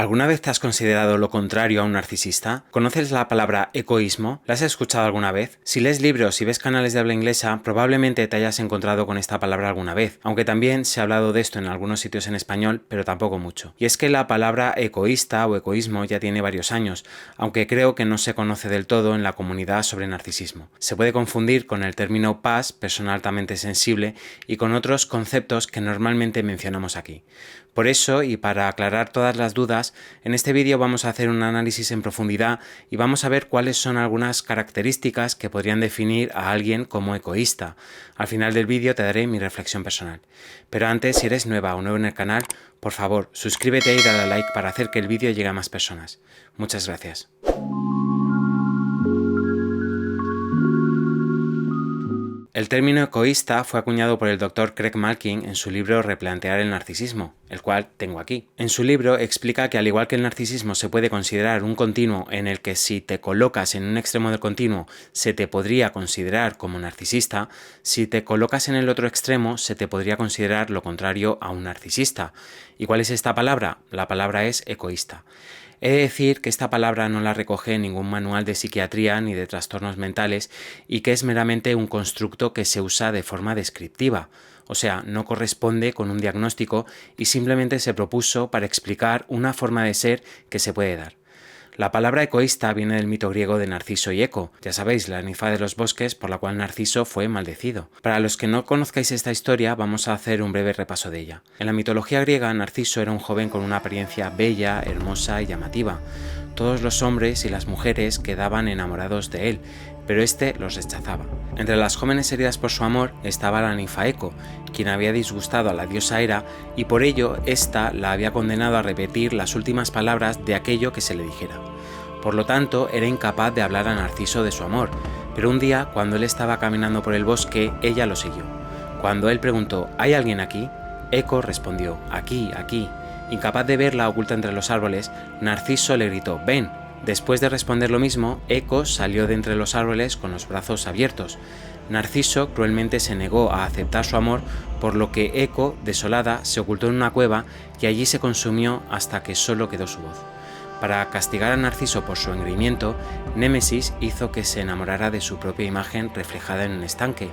¿Alguna vez te has considerado lo contrario a un narcisista? ¿Conoces la palabra egoísmo? ¿La has escuchado alguna vez? Si lees libros y ves canales de habla inglesa, probablemente te hayas encontrado con esta palabra alguna vez, aunque también se ha hablado de esto en algunos sitios en español, pero tampoco mucho. Y es que la palabra egoísta o egoísmo ya tiene varios años, aunque creo que no se conoce del todo en la comunidad sobre narcisismo. Se puede confundir con el término PAS, persona altamente sensible, y con otros conceptos que normalmente mencionamos aquí. Por eso, y para aclarar todas las dudas, en este vídeo vamos a hacer un análisis en profundidad y vamos a ver cuáles son algunas características que podrían definir a alguien como egoísta. Al final del vídeo te daré mi reflexión personal. Pero antes, si eres nueva o nuevo en el canal, por favor, suscríbete y dale a like para hacer que el vídeo llegue a más personas. Muchas gracias. El término egoísta fue acuñado por el Dr. Craig Malkin en su libro Replantear el narcisismo, el cual tengo aquí. En su libro explica que al igual que el narcisismo se puede considerar un continuo en el que si te colocas en un extremo del continuo se te podría considerar como narcisista, si te colocas en el otro extremo se te podría considerar lo contrario a un narcisista. ¿Y cuál es esta palabra? La palabra es egoísta. He de decir que esta palabra no la recoge en ningún manual de psiquiatría ni de trastornos mentales y que es meramente un constructo que se usa de forma descriptiva, o sea, no corresponde con un diagnóstico y simplemente se propuso para explicar una forma de ser que se puede dar. La palabra egoísta viene del mito griego de Narciso y Eco, ya sabéis, la ninfa de los bosques por la cual Narciso fue maldecido. Para los que no conozcáis esta historia, vamos a hacer un breve repaso de ella. En la mitología griega, Narciso era un joven con una apariencia bella, hermosa y llamativa. Todos los hombres y las mujeres quedaban enamorados de él, pero este los rechazaba. Entre las jóvenes heridas por su amor estaba la ninfa Eco, quien había disgustado a la diosa Hera y por ello ésta la había condenado a repetir las últimas palabras de aquello que se le dijera. Por lo tanto, era incapaz de hablar a Narciso de su amor, pero un día, cuando él estaba caminando por el bosque, ella lo siguió. Cuando él preguntó ¿hay alguien aquí?, Eco respondió «aquí, aquí». Incapaz de verla oculta entre los árboles, Narciso le gritó «ven». Después de responder lo mismo, Eco salió de entre los árboles con los brazos abiertos. Narciso cruelmente se negó a aceptar su amor, por lo que Eco, desolada, se ocultó en una cueva y allí se consumió hasta que solo quedó su voz. Para castigar a Narciso por su engreimiento, Némesis hizo que se enamorara de su propia imagen reflejada en un estanque.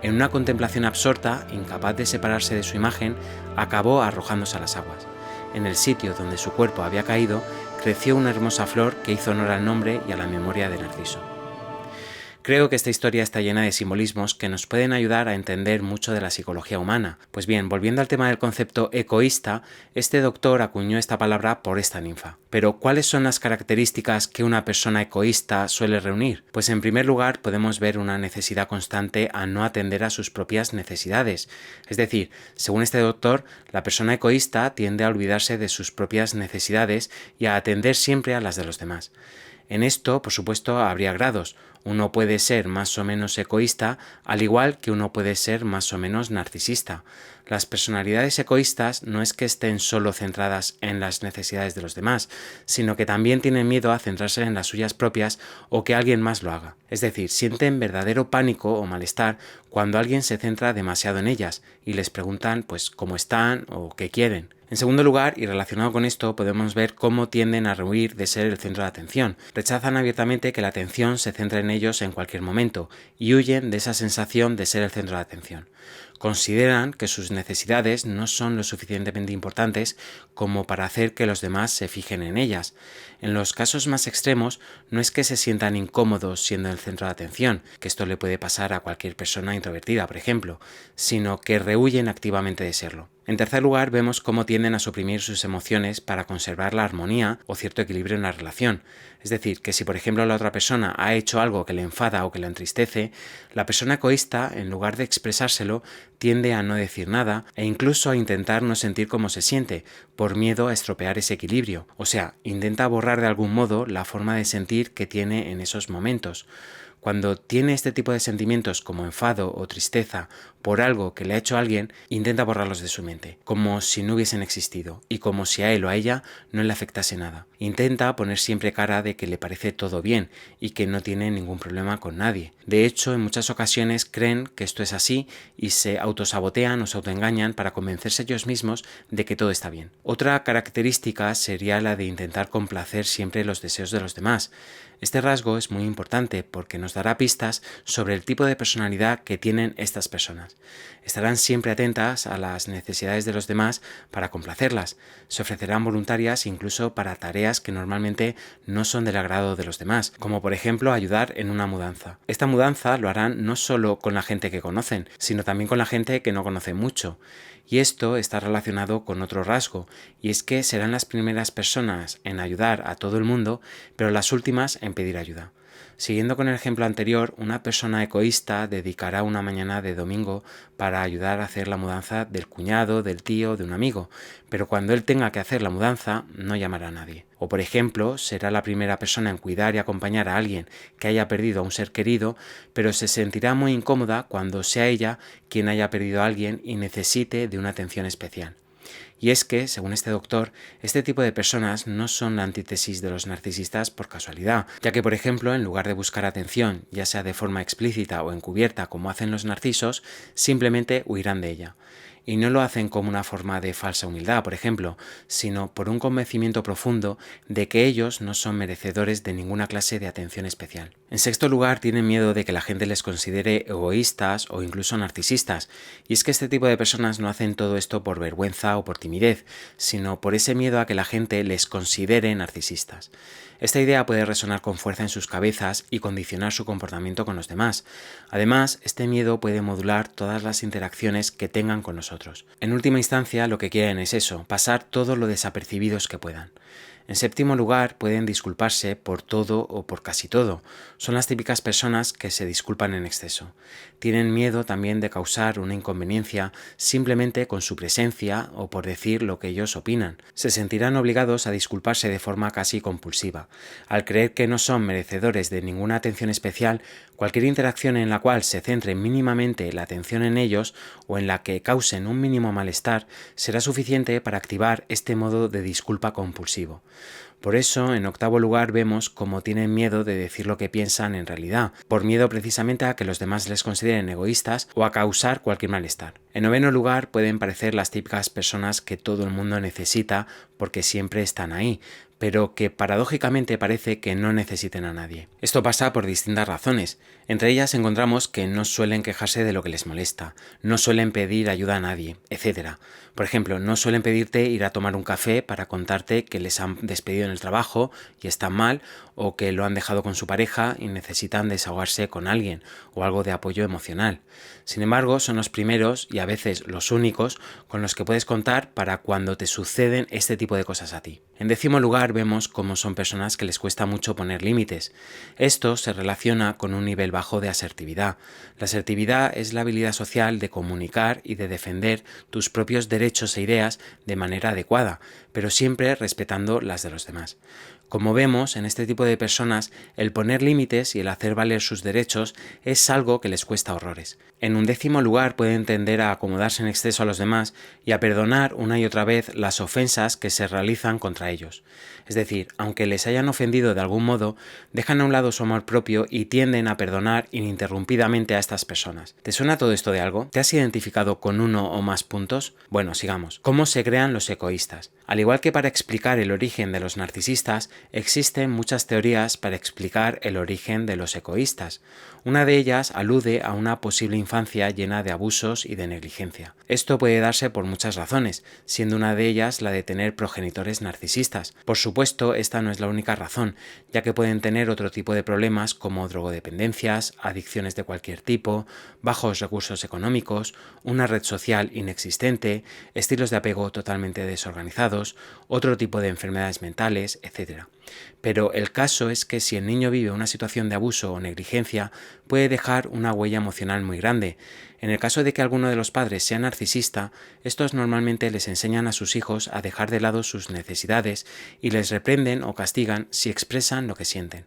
En una contemplación absorta, incapaz de separarse de su imagen, acabó arrojándose a las aguas. En el sitio donde su cuerpo había caído, creció una hermosa flor que hizo honor al nombre y a la memoria de Narciso. Creo que esta historia está llena de simbolismos que nos pueden ayudar a entender mucho de la psicología humana. Pues bien, volviendo al tema del concepto egoísta, este doctor acuñó esta palabra por esta ninfa. Pero, ¿cuáles son las características que una persona egoísta suele reunir? Pues en primer lugar podemos ver una necesidad constante a no atender a sus propias necesidades. Es decir, según este doctor, la persona egoísta tiende a olvidarse de sus propias necesidades y a atender siempre a las de los demás. En esto, por supuesto, habría grados. Uno puede ser más o menos egoísta, al igual que uno puede ser más o menos narcisista. Las personalidades egoístas no es que estén solo centradas en las necesidades de los demás, sino que también tienen miedo a centrarse en las suyas propias o que alguien más lo haga. Es decir, sienten verdadero pánico o malestar cuando alguien se centra demasiado en ellas y les preguntan pues cómo están o qué quieren. En segundo lugar, y relacionado con esto, podemos ver cómo tienden a rehuir de ser el centro de atención. Rechazan abiertamente que la atención se centre en ellos en cualquier momento y huyen de esa sensación de ser el centro de atención. Consideran que sus necesidades no son lo suficientemente importantes como para hacer que los demás se fijen en ellas. En los casos más extremos, no es que se sientan incómodos siendo el centro de atención, que esto le puede pasar a cualquier persona introvertida, por ejemplo, sino que rehuyen activamente de serlo. En tercer lugar, vemos cómo tienden a suprimir sus emociones para conservar la armonía o cierto equilibrio en la relación. Es decir, que si por ejemplo la otra persona ha hecho algo que le enfada o que le entristece, la persona egoísta, en lugar de expresárselo, tiende a no decir nada e incluso a intentar no sentir cómo se siente, por miedo a estropear ese equilibrio. O sea, intenta borrar de algún modo la forma de sentir que tiene en esos momentos. Cuando tiene este tipo de sentimientos como enfado o tristeza por algo que le ha hecho a alguien, intenta borrarlos de su mente, como si no hubiesen existido y como si a él o a ella no le afectase nada. Intenta poner siempre cara de que le parece todo bien y que no tiene ningún problema con nadie. De hecho, en muchas ocasiones creen que esto es así y se autosabotean o se autoengañan para convencerse ellos mismos de que todo está bien. Otra característica sería la de intentar complacer siempre los deseos de los demás. Este rasgo es muy importante porque nos dará pistas sobre el tipo de personalidad que tienen estas personas. Estarán siempre atentas a las necesidades de los demás para complacerlas. Se ofrecerán voluntarias incluso para tareas que normalmente no son del agrado de los demás, como por ejemplo ayudar en una mudanza. Esta mudanza lo harán no solo con la gente que conocen, sino también con la gente que no conocen mucho. Y esto está relacionado con otro rasgo, y es que serán las primeras personas en ayudar a todo el mundo, pero las últimas en pedir ayuda. Siguiendo con el ejemplo anterior, una persona egoísta dedicará una mañana de domingo para ayudar a hacer la mudanza del cuñado, del tío, de un amigo, pero cuando él tenga que hacer la mudanza no llamará a nadie. O por ejemplo, será la primera persona en cuidar y acompañar a alguien que haya perdido a un ser querido, pero se sentirá muy incómoda cuando sea ella quien haya perdido a alguien y necesite de una atención especial. Y es que, según este doctor, este tipo de personas no son la antítesis de los narcisistas por casualidad, ya que, por ejemplo, en lugar de buscar atención, ya sea de forma explícita o encubierta como hacen los narcisos, simplemente huirán de ella. Y no lo hacen como una forma de falsa humildad, por ejemplo, sino por un convencimiento profundo de que ellos no son merecedores de ninguna clase de atención especial. En sexto lugar, tienen miedo de que la gente les considere egoístas o incluso narcisistas, y es que este tipo de personas no hacen todo esto por vergüenza o por timidez, sino por ese miedo a que la gente les considere narcisistas. Esta idea puede resonar con fuerza en sus cabezas y condicionar su comportamiento con los demás. Además, este miedo puede modular todas las interacciones que tengan con nosotros. En última instancia, lo que quieren es eso, pasar todo lo desapercibidos que puedan. En séptimo lugar, pueden disculparse por todo o por casi todo. Son las típicas personas que se disculpan en exceso. Tienen miedo también de causar una inconveniencia simplemente con su presencia o por decir lo que ellos opinan. Se sentirán obligados a disculparse de forma casi compulsiva. Al creer que no son merecedores de ninguna atención especial, cualquier interacción en la cual se centre mínimamente la atención en ellos o en la que causen un mínimo malestar será suficiente para activar este modo de disculpa compulsivo. Por eso, en octavo lugar, vemos cómo tienen miedo de decir lo que piensan en realidad, por miedo precisamente a que los demás les consideren egoístas o a causar cualquier malestar. En noveno lugar, pueden parecer las típicas personas que todo el mundo necesita porque siempre están ahí, pero que paradójicamente parece que no necesiten a nadie. Esto pasa por distintas razones. Entre ellas encontramos que no suelen quejarse de lo que les molesta, no suelen pedir ayuda a nadie, etc. Por ejemplo, no suelen pedirte ir a tomar un café para contarte que les han despedido en el trabajo y están mal, o que lo han dejado con su pareja y necesitan desahogarse con alguien, o algo de apoyo emocional. Sin embargo, son los primeros y a veces los únicos con los que puedes contar para cuando te suceden este tipo de cosas a ti. En décimo lugar, vemos cómo son personas que les cuesta mucho poner límites. Esto se relaciona con un nivel bajo de asertividad. La asertividad es la habilidad social de comunicar y de defender tus propios derechos e ideas de manera adecuada, pero siempre respetando las de los demás. Como vemos, en este tipo de personas, el poner límites y el hacer valer sus derechos es algo que les cuesta horrores. En un décimo lugar, pueden tender a acomodarse en exceso a los demás y a perdonar una y otra vez las ofensas que se realizan contra ellos. Es decir, aunque les hayan ofendido de algún modo, dejan a un lado su amor propio y tienden a perdonar ininterrumpidamente a estas personas. ¿Te suena todo esto de algo? ¿Te has identificado con uno o más puntos? Bueno, sigamos. ¿Cómo se crean los egoístas? Al igual que para explicar el origen de los narcisistas, existen muchas teorías para explicar el origen de los egoístas. Una de ellas alude a una posible infancia llena de abusos y de negligencia. Esto puede darse por muchas razones, siendo una de ellas la de tener progenitores narcisistas. Por supuesto, esta no es la única razón, ya que pueden tener otro tipo de problemas como drogodependencias, adicciones de cualquier tipo, bajos recursos económicos, una red social inexistente, estilos de apego totalmente desorganizados, otro tipo de enfermedades mentales, etc. Pero el caso es que si el niño vive una situación de abuso o negligencia, puede dejar una huella emocional muy grande. En el caso de que alguno de los padres sea narcisista, estos normalmente les enseñan a sus hijos a dejar de lado sus necesidades y les reprenden o castigan si expresan lo que sienten.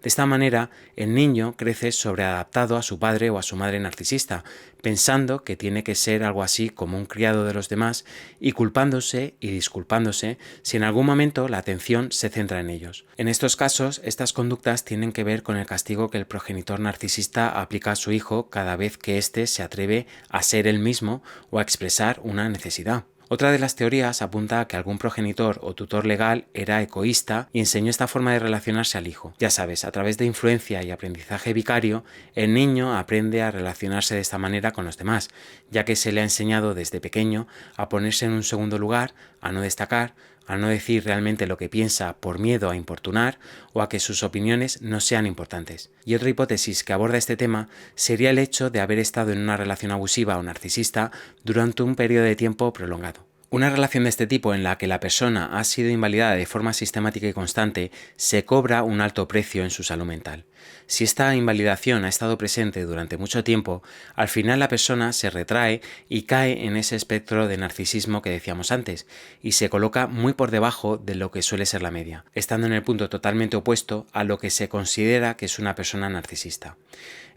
De esta manera, el niño crece sobreadaptado a su padre o a su madre narcisista, pensando que tiene que ser algo así como un criado de los demás y culpándose y disculpándose si en algún momento la atención se centra en ellos. En estos casos, estas conductas tienen que ver con el castigo que el progenitor narcisista aplica a su hijo cada vez que éste se atreve a ser él mismo o a expresar una necesidad. Otra de las teorías apunta a que algún progenitor o tutor legal era egoísta y enseñó esta forma de relacionarse al hijo. Ya sabes, a través de influencia y aprendizaje vicario, el niño aprende a relacionarse de esta manera con los demás, ya que se le ha enseñado desde pequeño a ponerse en un segundo lugar, a no destacar, a no decir realmente lo que piensa por miedo a importunar o a que sus opiniones no sean importantes. Y otra hipótesis que aborda este tema sería el hecho de haber estado en una relación abusiva o narcisista durante un periodo de tiempo prolongado. Una relación de este tipo en la que la persona ha sido invalidada de forma sistemática y constante se cobra un alto precio en su salud mental. Si esta invalidación ha estado presente durante mucho tiempo, al final la persona se retrae y cae en ese espectro de narcisismo que decíamos antes, y se coloca muy por debajo de lo que suele ser la media, estando en el punto totalmente opuesto a lo que se considera que es una persona narcisista.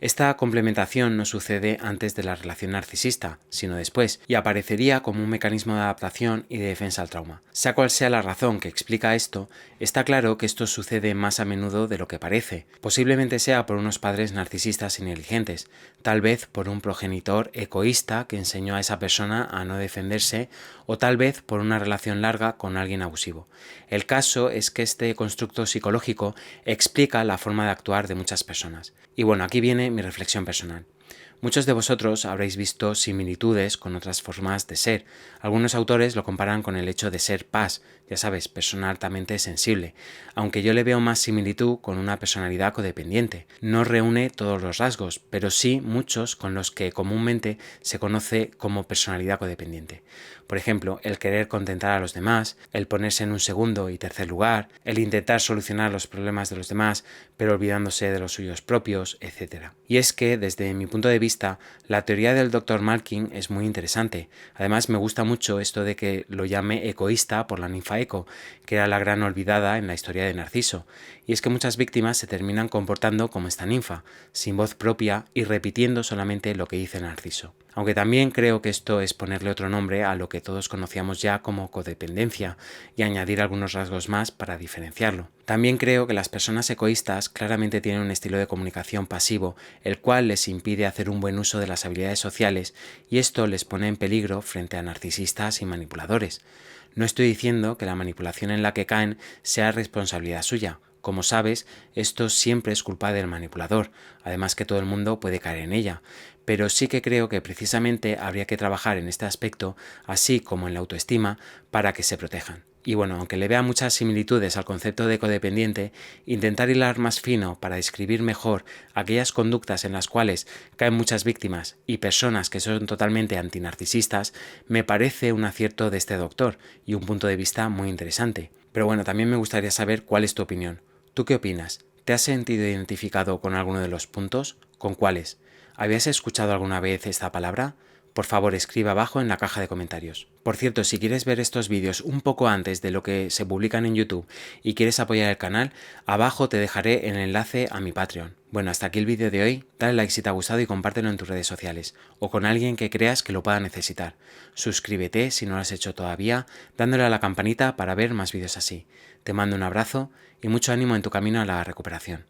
Esta complementación no sucede antes de la relación narcisista, sino después, y aparecería como un mecanismo de adaptación y de defensa al trauma. Sea cual sea la razón que explica esto, está claro que esto sucede más a menudo de lo que parece. Posiblemente sea por unos padres narcisistas y negligentes, tal vez por un progenitor egoísta que enseñó a esa persona a no defenderse, o tal vez por una relación larga con alguien abusivo. El caso es que este constructo psicológico explica la forma de actuar de muchas personas. Y bueno, aquí viene mi reflexión personal. Muchos de vosotros habréis visto similitudes con otras formas de ser. Algunos autores lo comparan con el hecho de ser paz, ya sabes, persona altamente sensible, aunque yo le veo más similitud con una personalidad codependiente. No reúne todos los rasgos, pero sí muchos con los que comúnmente se conoce como personalidad codependiente. Por ejemplo, el querer contentar a los demás, el ponerse en un segundo y tercer lugar, el intentar solucionar los problemas de los demás, pero olvidándose de los suyos propios, etc. Y es que, desde mi punto de vista, la teoría del Dr. Malkin es muy interesante. Además, me gusta mucho esto de que lo llame egoísta por la ninfa Eco, que era la gran olvidada en la historia de Narciso. Y es que muchas víctimas se terminan comportando como esta ninfa, sin voz propia y repitiendo solamente lo que dice Narciso. Aunque también creo que esto es ponerle otro nombre a lo que todos conocíamos ya como codependencia y añadir algunos rasgos más para diferenciarlo. También creo que las personas egoístas claramente tienen un estilo de comunicación pasivo, el cual les impide hacer un buen uso de las habilidades sociales y esto les pone en peligro frente a narcisistas y manipuladores. No estoy diciendo que la manipulación en la que caen sea responsabilidad suya. Como sabes, esto siempre es culpa del manipulador, además que todo el mundo puede caer en ella. Pero sí que creo que precisamente habría que trabajar en este aspecto, así como en la autoestima, para que se protejan. Y bueno, aunque le vea muchas similitudes al concepto de codependiente, intentar hilar más fino para describir mejor aquellas conductas en las cuales caen muchas víctimas y personas que son totalmente antinarcisistas, me parece un acierto de este doctor y un punto de vista muy interesante. Pero bueno, también me gustaría saber cuál es tu opinión. ¿Tú qué opinas? ¿Te has sentido identificado con alguno de los puntos? ¿Con cuáles? ¿Habías escuchado alguna vez esta palabra? Por favor, escribe abajo en la caja de comentarios. Por cierto, si quieres ver estos vídeos un poco antes de lo que se publican en YouTube y quieres apoyar el canal, abajo te dejaré el enlace a mi Patreon. Bueno, hasta aquí el vídeo de hoy. Dale like si te ha gustado y compártelo en tus redes sociales o con alguien que creas que lo pueda necesitar. Suscríbete si no lo has hecho todavía, dándole a la campanita para ver más vídeos así. Te mando un abrazo y mucho ánimo en tu camino a la recuperación.